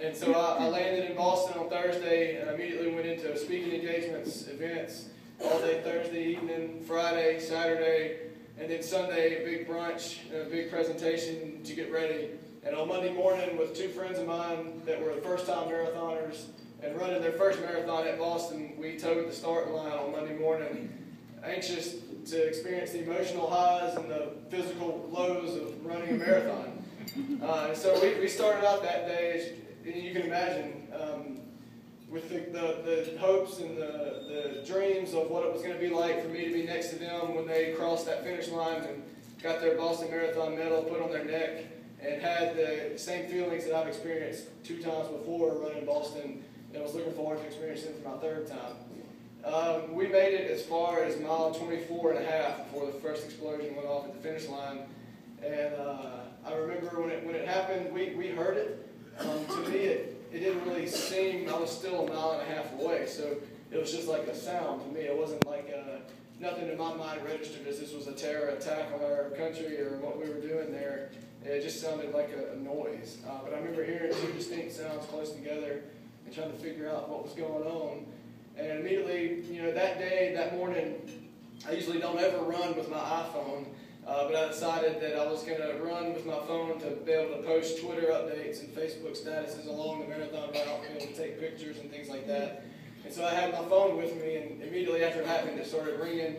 And so I landed in Boston on Thursday and immediately went into speaking engagements, events, all day Thursday evening, Friday, Saturday, and then Sunday, a big brunch and a big presentation to get ready. And on Monday morning, with two friends of mine that were first-time marathoners and running their first marathon at Boston, we towed the start line on Monday morning, anxious to experience the emotional highs and the physical lows of running a marathon. And so we started out that day, as you can imagine, with the hopes and the dreams of what it was going to be like for me to be next to them when they crossed that finish line and got their Boston Marathon medal put on their neck, and had the same feelings that I've experienced 2 times before running Boston, and I was looking forward to experiencing for my 3rd time. We made it as far as mile 24 and a half before the first explosion went off at the finish line. And I remember when it happened, we heard it. To me, it didn't really seem, I was still a mile and a half away, so it was just like a sound to me. It wasn't like nothing in my mind registered as this was a terror attack on our country or what we were doing there. It just sounded like a noise. But I remember hearing 2 distinct sounds close together and trying to figure out what was going on. And immediately, that day, that morning, I usually don't ever run with my iPhone, but I decided that I was going to run with my phone to be able to post Twitter updates and Facebook statuses along the marathon route, be able to take pictures and things like that. And so I had my phone with me, and immediately after it happened, it started ringing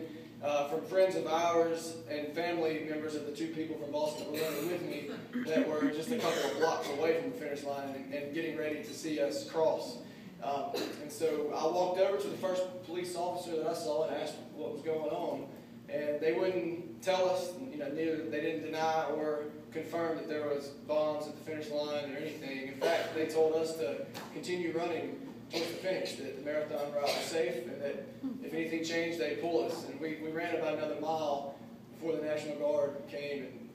from friends of ours and family members of the 2 people from Boston that were running with me that were just a couple of blocks away from the finish line and getting ready to see us cross. And so I walked over to the first police officer that I saw and asked what was going on. And they wouldn't tell us, neither they didn't deny or confirm that there was bombs at the finish line or anything. In fact, they told us to continue running towards the finish, that the marathon route was safe, and that if anything changed, they'd pull us. And we ran about another mile before the National Guard came and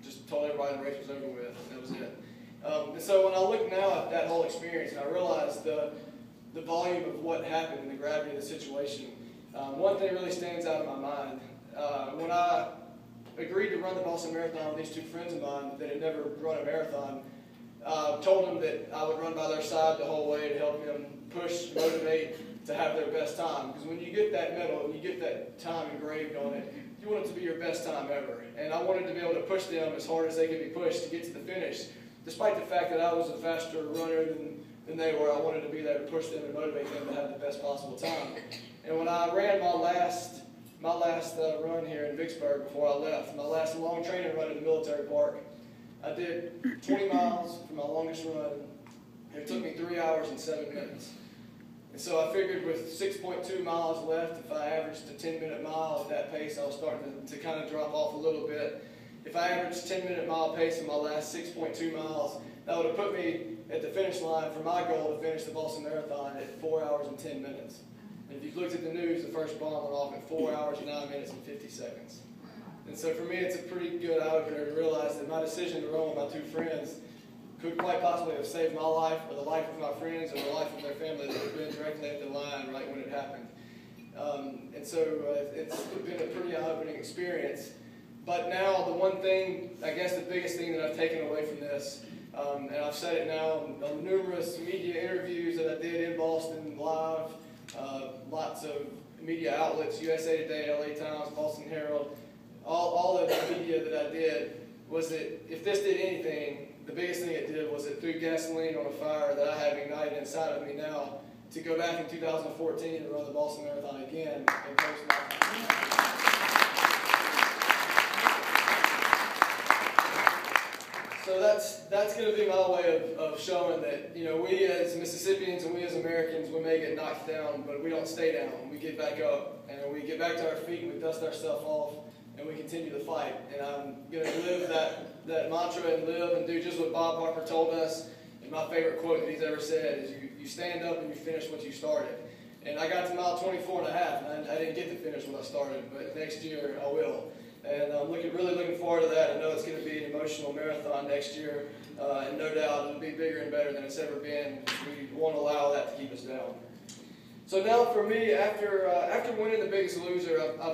just told everybody the race was over with, and that was it. And so when I look now at that whole experience, and I realize the volume of what happened and the gravity of the situation, one thing really stands out in my mind. When I agreed to run the Boston Marathon with these 2 friends of mine that had never run a marathon, told them that I would run by their side the whole way to help them push, motivate to have their best time. Because when you get that medal and you get that time engraved on it, you want it to be your best time ever. And I wanted to be able to push them as hard as they could be pushed to get to the finish. Despite the fact that I was a faster runner than they were, I wanted to be there to push them and motivate them to have the best possible time. And when I ran my last run here in Vicksburg before I left, my last long training run in the military park, I did 20 miles for my longest run, and it took me 3 hours and 7 minutes. And so I figured with 6.2 miles left, if I averaged a 10-minute mile at that pace, I was starting to kind of drop off a little bit. If I averaged 10-minute mile pace in my last 6.2 miles, that would have put me at the finish line for my goal to finish the Boston Marathon at 4 hours and 10 minutes. And if you've looked at the news, the first bomb went off at 4 hours, 9 minutes, and 50 seconds. And so for me, it's a pretty good eye-opener to realize that my decision to run with my 2 friends could quite possibly have saved my life, or the life of my friends, or the life of their family that had been directly at the line right when it happened. And so it's been a pretty eye-opening experience. But now the one thing, I guess the biggest thing that I've taken away from this, and I've said it now on numerous media interviews that I did in Boston live, lots of media outlets, USA Today, LA Times, Boston Herald, all of the media that I did, was that if this did anything, the biggest thing it did was it threw gasoline on a fire that I have ignited inside of me now to go back in 2014 and run the Boston Marathon again and post my. So that's going to be my way of showing that, we as Mississippians and we as Americans, we may get knocked down, but we don't stay down. We get back up, and we get back to our feet, and we dust ourselves off, and we continue to fight. And I'm going to live that mantra and live and do just what Bob Harper told us. And my favorite quote that he's ever said is, you stand up and you finish what you started. And I got to mile 24 and a half, and I didn't get to finish what I started, but next year I will. And I'm really looking forward to that. I know it's going to be an emotional marathon next year, and no doubt it'll be bigger and better than it's ever been. We won't allow that to keep us down. So now for me, after winning The Biggest Loser, I've